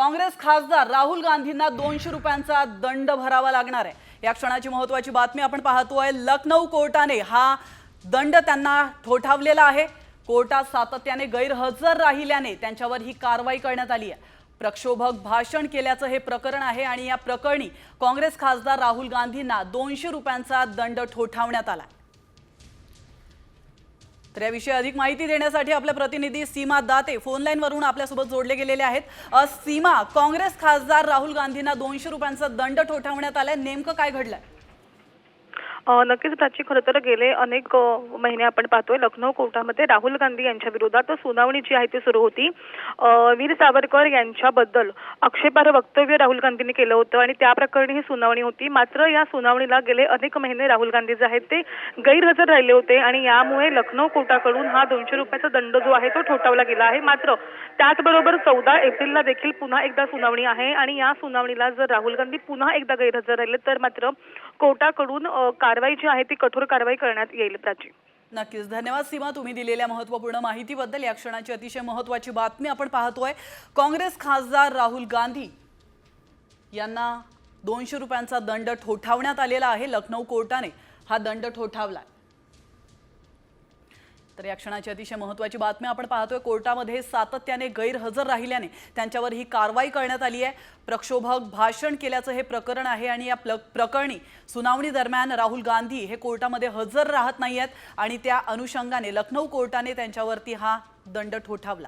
काँग्रेस खासदार राहुल गांधींना 200 रुपयांचा दंड भरावा लागणार आहे। या क्षणाची महत्त्वाची बातमी आपण पाहतोय। लखनौ कोर्टाने हा दंड त्यांना ठोठावलेला आहे। कोर्टात सातत्याने गैरहजर राहिल्याने त्यांच्यावर ही कारवाई करण्यात आली आहे। प्रक्षोभक भाषण केल्याचं हे प्रकरण आहे आणि या प्रकरणी काँग्रेस खासदार राहुल गांधींना 200 रुपयांचा दंड ठोठावण्यात आला। तर याविषयी अधिक माहिती देण्यासाठी आपले प्रतिनिधी सीमा दाते फोन लाईन वरून आपल्यासोबत जोडले गेलेले आहेत। सीमा, काँग्रेस खासदार राहुल गांधींना 200 रुपयांचा दंड ठोठावण्यात आलाय, नेमकं काय घडलंय? नक्कीच प्राची, खरं तर गेले अनेक महिने आपण पाहतोय लखनौ कोर्टामध्ये राहुल गांधी यांच्या विरोधात सुनावणी जी आहे ती सुरू होती। वीर सावरकर यांच्याबद्दल आक्षेपार्ह वक्तव्य राहुल गांधींनी केलं होतं आणि त्या प्रकरणी ही सुनावणी होती। मात्र या सुनावणीला गेले अनेक महिने राहुल गांधी जे आहेत ते गैरहजर राहिले होते आणि यामुळे लखनौ कोर्टाकडून हा 200 रुपयाचा दंड जो आहे तो ठोठावला गेला आहे। मात्र त्याचबरोबर 14 एप्रिलला देखील पुन्हा एकदा सुनावणी आहे आणि या सुनावणीला जर राहुल गांधी पुन्हा एकदा गैरहजर राहिले तर मात्र कोर्टाकडून कारवाई जी आहे ती कठोर कारवाई करण्यात येईल। प्राची, नक्कीच धन्यवाद सीमा, तुम्ही दिलेल्या महत्त्वपूर्ण माहितीबद्दल। या क्षणाची अतिशय महत्त्वाची बातमी आपण पाहतोय। काँग्रेस खासदार राहुल गांधी यांना 200 रुपयांचा दंड ठोठावण्यात आलेला आहे। लखनौ कोर्टाने हा दंड ठोठावला। तर या क्षणाची अतिशय महत्त्वाची बातमी आपण पाहतोय। कोर्टामध्ये सातत्याने गैरहजर राहिल्याने त्यांच्यावर ही कारवाई करण्यात आली आहे। प्रक्षोभक भाषण केल्याचं हे प्रकरण आहे आणि या प्रकरणी सुनावणी दरम्यान राहुल गांधी हे कोर्टामध्ये हजर राहत नाहीयेत आणि त्या अनुषंगाने लखनौ कोर्टाने त्यांच्यावरती हा दंड ठोठावला।